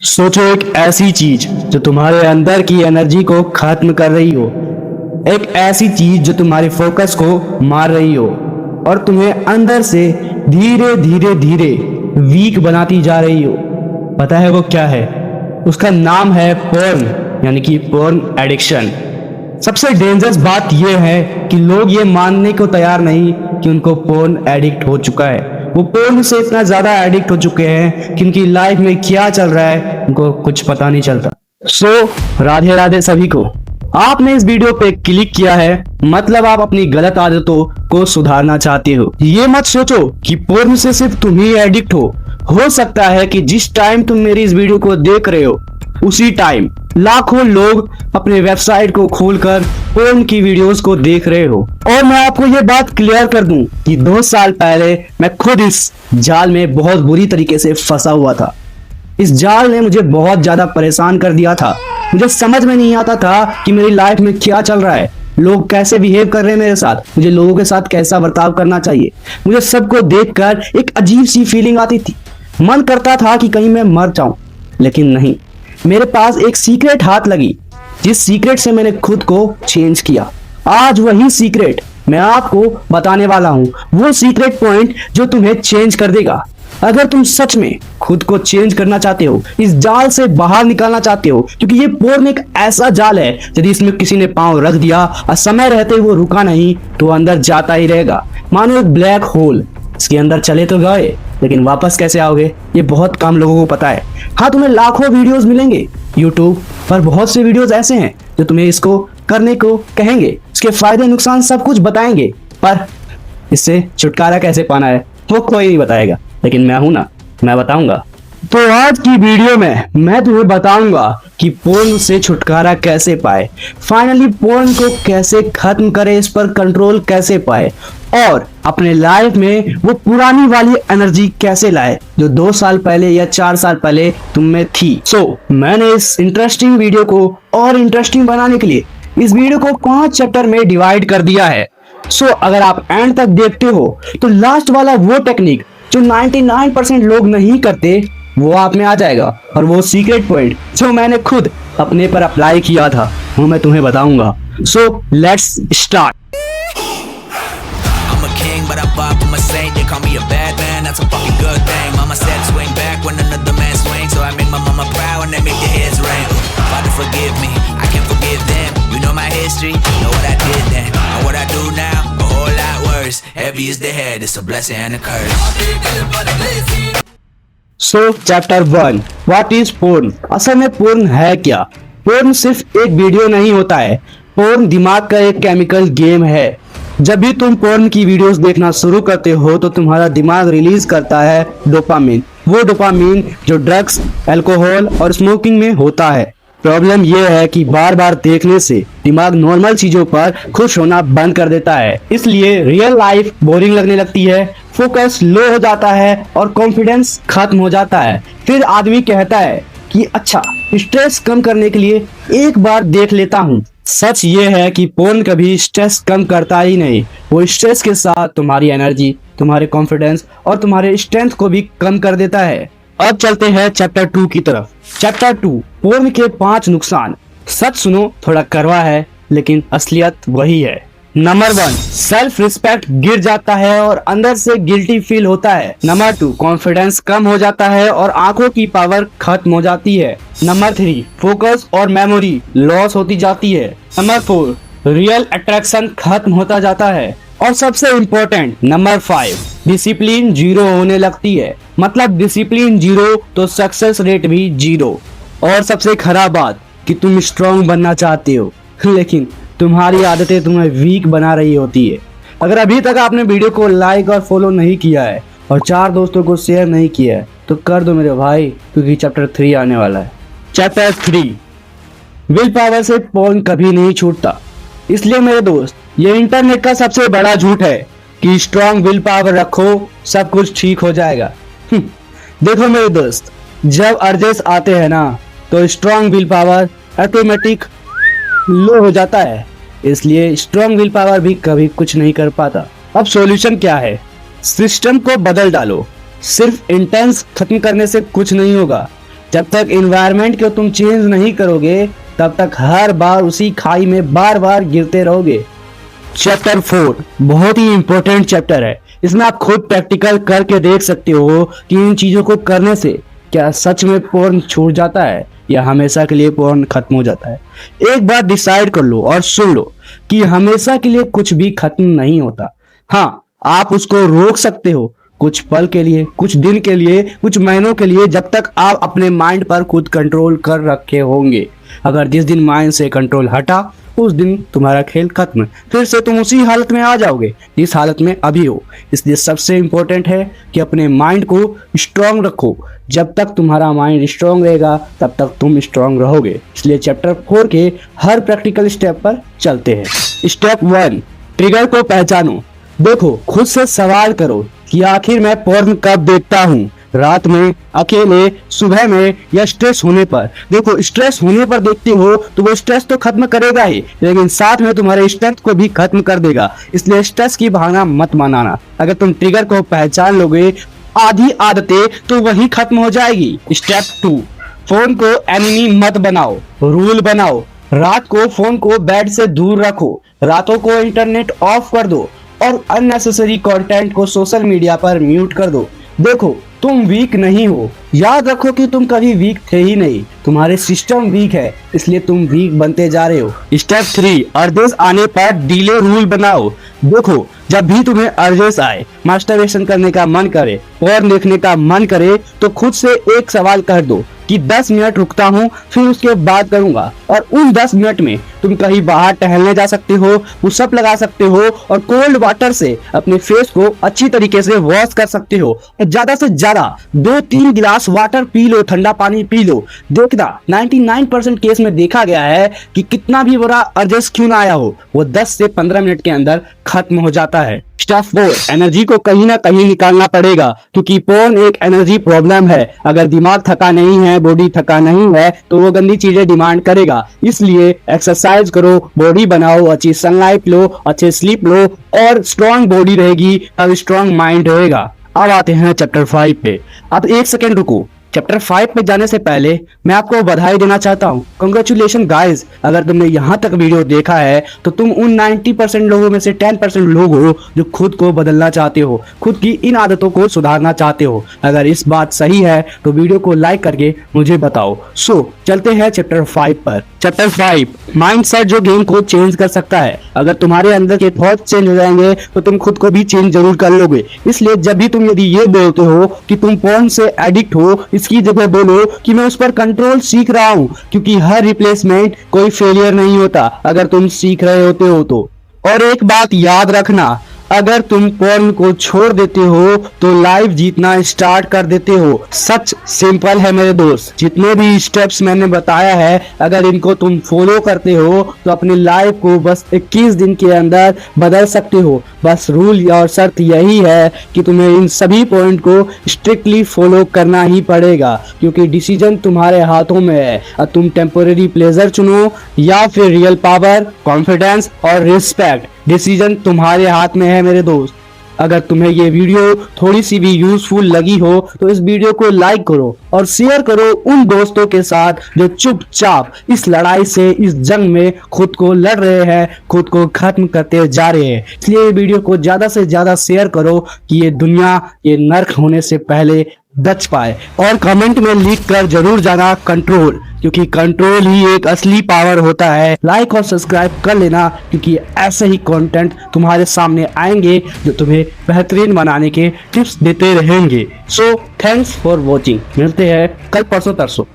सोचो एक ऐसी चीज जो तुम्हारे अंदर की एनर्जी को खत्म कर रही हो। एक ऐसी चीज जो तुम्हारे फोकस को मार रही हो और तुम्हें अंदर से धीरे धीरे धीरे वीक बनाती जा रही हो। पता है वो क्या है? उसका नाम है पोर्न, यानी कि पोर्न एडिक्शन। सबसे डेंजरस बात यह है कि लोग ये मानने को तैयार नहीं कि उनको पोर्न एडिक्ट हो चुका है। वो पोर्न से इतना ज्यादा एडिक्ट हो चुके हैं कि उनकी लाइफ में क्या चल रहा है उनको कुछ पता नहीं चलता। राधे राधे सभी को। आपने इस वीडियो पे क्लिक किया है, मतलब आप अपनी गलत आदतों को सुधारना चाहते हो। ये मत सोचो कि पोर्न से सिर्फ तुम ही एडिक्ट हो सकता है कि जिस टाइम तुम मेरी इस वीडियो को देख रहे हो उसी टाइम लाखों लोग अपने वेबसाइट को खोलकर पोर्न की वीडियोस को देख रहे हो। और मैं आपको ये बात क्लियर कर दूं कि 2 साल पहले मैं खुद इस जाल में बहुत बुरी तरीके से फंसा हुआ था। इस जाल ने मुझे बहुत ज्यादा परेशान कर दिया था। मुझे समझ में नहीं आता था कि मेरी लाइफ में क्या चल रहा है, लोग कैसे बिहेव कर रहे हैं मेरे साथ, मुझे लोगों के साथ कैसा बर्ताव करना चाहिए। मुझे सबको देखकर एक अजीब सी फीलिंग आती थी। मन करता था कि कहीं मैं मर जाऊं, लेकिन नहीं। मेरे पास एक सीक्रेट हाथ लगी, जिस सीक्रेट से मैंने खुद को चेंज किया। आज वही सीक्रेट मैं आपको बताने वाला हूं, वो सीक्रेट पॉइंट जो तुम्हें चेंज कर देगा। अगर तुम सच में खुद को चेंज करना चाहते हो, इस जाल से बाहर निकालना चाहते हो, क्योंकि ये पोर्न एक ऐसा जाल है यदि इसमें किसी ने पांव रख दिया और समय रहते वो रुका नहीं तो अंदर जाता ही रहेगा, मानो एक ब्लैक होल। इसके अंदर चले तो गए, लेकिन वापस कैसे आओगे ये बहुत कम लोगों को पता है। हाँ, तुम्हें लाखों वीडियोस मिलेंगे यूट्यूब पर, बहुत से वीडियोस ऐसे हैं जो तुम्हें इसको करने को कहेंगे, इसके फायदे नुकसान सब कुछ बताएंगे, पर इससे छुटकारा कैसे पाना है वो कोई नहीं बताएगा, लेकिन मैं हूं ना, मैं बताऊंगा। तो आज की वीडियो में मैं तुम्हें बताऊंगा कि पोर्न से छुटकारा कैसे पाए, फाइनली पोर्न को कैसे खत्म करे, इस पर कंट्रोल कैसे पाए और अपने लाइफ में वो पुरानी वाली एनर्जी कैसे लाए जो 2 साल पहले या 4 साल पहले तुम में थी। मैंने इस इंटरेस्टिंग वीडियो को और इंटरेस्टिंग बनाने के लिए इस वीडियो को 5 चैप्टर में डिवाइड कर दिया है। अगर आप एंड तक देखते हो तो लास्ट वाला वो टेक्निक जो 99% लोग नहीं करते वो आप में आ जाएगा, और वो सीक्रेट पॉइंट जो मैंने खुद अपने पर अप्लाई किया था वो मैं तुम्हें बताऊंगा। Let's start. But I'm far from a saint. They call me a bad man, that's a fucking good thing. Mama said swing back when another man swings, so I make my mama proud and they make their heads ring. Father forgive me, I can't forgive them. You know my history, know what I did then, and what I do now, a whole lot worse. Heavy is the head, it's a blessing and a curse. Chapter 1, what is porn. असल में porn है क्या? Porn सिर्फ एक video नहीं होता है, porn दिमाग का एक केमिकल गेम है। जब भी तुम पोर्न की वीडियोस देखना शुरू करते हो तो तुम्हारा दिमाग रिलीज करता है डोपामिन, वो डोपामिन जो ड्रग्स, अल्कोहल और स्मोकिंग में होता है। प्रॉब्लम यह है कि बार बार देखने से दिमाग नॉर्मल चीजों पर खुश होना बंद कर देता है, इसलिए रियल लाइफ बोरिंग लगने लगती है, फोकस लो हो जाता है और कॉन्फिडेंस खत्म हो जाता है। फिर आदमी कहता है कि अच्छा, स्ट्रेस कम करने के लिए एक बार देख लेता हूँ। सच ये है कि पोर्न कभी स्ट्रेस कम करता ही नहीं, वो स्ट्रेस के साथ तुम्हारी एनर्जी, तुम्हारे कॉन्फिडेंस और तुम्हारे स्ट्रेंथ को भी कम कर देता है। अब चलते हैं चैप्टर 2 की तरफ। चैप्टर 2, पोर्न के 5 नुकसान। सच सुनो, थोड़ा कड़वा है लेकिन असलियत वही है। नंबर 1, सेल्फ रिस्पेक्ट गिर जाता है और अंदर से गिल्टी फील होता है। नंबर 2, कॉन्फिडेंस कम हो जाता है और आंखों की पावर खत्म हो जाती है। नंबर 3, फोकस और मेमोरी लॉस होती जाती है। नंबर 4, रियल अट्रैक्शन खत्म होता जाता है। और सबसे इम्पोर्टेंट नंबर 5, डिसिप्लिन 0 होने लगती है। मतलब डिसिप्लिन 0 तो सक्सेस रेट भी 0। और सबसे खराब बात कि तुम स्ट्रॉन्ग बनना चाहते हो, लेकिन तुम्हारी आदतें तुम्हें वीक बना रही होती है। अगर अभी तक आपने वीडियो को लाइक और फॉलो नहीं किया है और 4 दोस्तों को शेयर नहीं किया है तो कर दो मेरे भाई, क्योंकि चैप्टर 3 आने वाला है। चैप्टर 3, विल पावर से पोर्न कभी नहीं छूटता। इसलिए मेरे दोस्त, ये इंटरनेट का सबसे बड़ा झूठ है कि स्ट्रॉन्ग विल पावर रखो सब कुछ ठीक हो जाएगा। देखो मेरे दोस्त, जब अर्जेस आते हैं ना तो स्ट्रॉन्ग विल पावर ऑटोमेटिक लो हो जाता है, इसलिए स्ट्रॉन्ग विल पावर भी कभी कुछ नहीं कर पाता। अब सॉल्यूशन क्या है? सिस्टम को बदल डालो। सिर्फ इंटेंस खत्म करने से कुछ नहीं होगा, जब तक इन्वायरमेंट को तुम चेंज नहीं करोगे तब तक हर बार उसी खाई में बार बार गिरते रहोगे। चैप्टर 4 बहुत ही इंपॉर्टेंट चैप्टर है। इसमें आप खुद प्रैक्टिकल करके देख सकते हो कि इन चीजों को करने से क्या सच में पोर्न छूट जाता है या हमेशा के लिए पोर्न खत्म हो जाता है। एक बार डिसाइड कर लो और सुन लो कि हमेशा के लिए कुछ भी खत्म नहीं होता। हाँ, आप उसको रोक सकते हो कुछ पल के लिए, कुछ दिन के लिए, कुछ महीनों के लिए, जब तक आप अपने माइंड पर खुद कंट्रोल कर रखे होंगे। अगर जिस दिन माइंड से कंट्रोल हटा उस दिन तुम्हारा खेल खत्म, फिर से तुम उसी हालत में आ जाओगे जिस हालत में अभी हो। इसलिए सबसे इंपॉर्टेंट है कि अपने माइंड को स्ट्रांग रखो। जब तक तुम्हारा माइंड स्ट्रांग रहेगा तब तक तुम स्ट्रांग रहोगे। इसलिए चैप्टर 4 के हर प्रैक्टिकल स्टेप पर चलते हैं। स्टेप 1, ट्रिगर को पहचानो। देखो, खुद से सवाल करो कि आखिर मैं पोर्न कब देखता हूँ, रात में, अकेले, सुबह में या स्ट्रेस होने पर। देखो, स्ट्रेस होने पर देखते हो तो वो स्ट्रेस तो खत्म करेगा ही, लेकिन साथ में तुम्हारे स्ट्रेस को भी खत्म कर देगा। इसलिए स्ट्रेस की भावना मत मनाना। अगर तुम ट्रिगर को पहचान लोगे, आधी आदतें तो वही खत्म हो जाएगी। स्टेप 2, फोन को एनिमी मत बनाओ। रूल बनाओ, रात को फोन को बेड से दूर रखो, रातों को इंटरनेट ऑफ कर दो और अननेसेसरी कंटेंट को सोशल मीडिया पर म्यूट कर दो। देखो, तुम वीक नहीं हो, याद रखो कि तुम कभी वीक थे ही नहीं, तुम्हारे सिस्टम वीक है, इसलिए तुम वीक बनते जा रहे हो। स्टेप 3, अर्जेस आने पर डिले रूल बनाओ। देखो, जब भी तुम्हें अर्जेस आए, मास्टरबेशन करने का मन करे, पोर्न देखने का मन करे, तो खुद से एक सवाल कर दो कि 10 मिनट रुकता हूँ, फिर उसके बाद करूंगा। और उन 10 मिनट में तुम कहीं बाहर टहलने जा सकते हो, पुशअप लगा सकते हो और कोल्ड वाटर से अपने फेस को अच्छी तरीके से वॉश कर सकते हो। और ज्यादा से ज्यादा 2-3 गिलास वाटर पी लो, ठंडा पानी पी लो। देखना, 99% केस में देखा गया है कि कितना भी बुरा अर्जेस क्यों ना आया हो, वो 10 से 15 मिनट के अंदर खत्म हो जाता है। स्टेप 4, एनर्जी को कहीं ना कहीं निकालना पड़ेगा, क्योंकि पोर्न एक एनर्जी प्रॉब्लम है। अगर दिमाग थका नहीं है, बॉडी थका नहीं है, तो वो गंदी चीजें डिमांड करेगा। इसलिए एक्सरसाइज करो, बॉडी बनाओ, अच्छी सनलाइट लो, अच्छे स्लीप लो और स्ट्रांग बॉडी रहेगी तब स्ट्रांग माइंड रहेगा। अब आते हैं चैप्टर 5 पे। अब 1 सेकेंड रुको। चैप्टर 5 पे जाने से पहले मैं आपको बधाई देना चाहता हूँ। कंग्रेचुलेशन गाइस, अगर तुमने यहाँ तक वीडियो देखा है तो तुम उन 90% लोगों में से 10% लोग हो जो खुद को बदलना चाहते हो, खुद की इन आदतों को सुधारना चाहते हो। अगर इस बात सही है तो वीडियो को लाइक करके मुझे बताओ। सो चलते हैं चैप्टर 5 पर। चैप्टर 5, माइंडसेट जो गेम को चेंज कर सकता है। अगर तुम्हारे अंदर के थॉट चेंज हो जाएंगे तो तुम खुद को भी चेंज जरूर कर लोगे। इसलिए जब भी तुम यदि ये बोलते हो कि तुम पोर्न से एडिक्ट हो, इसकी जगह बोलो कि मैं उस पर कंट्रोल सीख रहा हूँ, क्योंकि हर रिप्लेसमेंट कोई फेलियर नहीं होता अगर तुम सीख रहे होते हो तो। और एक बात याद रखना, अगर तुम पोर्न को छोड़ देते हो तो लाइफ जीतना स्टार्ट कर देते हो। सच सिंपल है मेरे दोस्त, जितने भी स्टेप्स मैंने बताया है, अगर इनको तुम फॉलो करते हो तो अपनी लाइफ को बस 21 दिन के अंदर बदल सकते हो। बस रूल और शर्त यही है कि तुम्हें इन सभी पॉइंट को स्ट्रिक्टली फॉलो करना ही पड़ेगा, क्योंकि डिसीजन तुम्हारे हाथों में है। और तुम टेम्पोरेरी प्लेजर चुनो या फिर रियल पावर, कॉन्फिडेंस और रिस्पेक्ट, डिसीजन तुम्हारे हाथ में है मेरे दोस्त। अगर तुम्हें ये वीडियो थोड़ी सी भी यूजफुल लगी हो तो इस वीडियो को लाइक करो और शेयर करो उन दोस्तों के साथ जो चुपचाप इस लड़ाई से, इस जंग में खुद को लड़ रहे हैं, खुद को खत्म करते जा रहे हैं। इसलिए ये वीडियो को ज्यादा से ज्यादा शेयर करो कि ये दुनिया, ये नर्क होने से पहले बच पाए। और कमेंट में लिख कर जरूर जाना कंट्रोल, क्योंकि कंट्रोल ही एक असली पावर होता है। लाइक और सब्सक्राइब कर लेना, क्योंकि ऐसे ही कंटेंट तुम्हारे सामने आएंगे जो तुम्हें बेहतरीन बनाने के टिप्स देते रहेंगे। So thanks for watching. मिलते हैं कल परसों तरसों।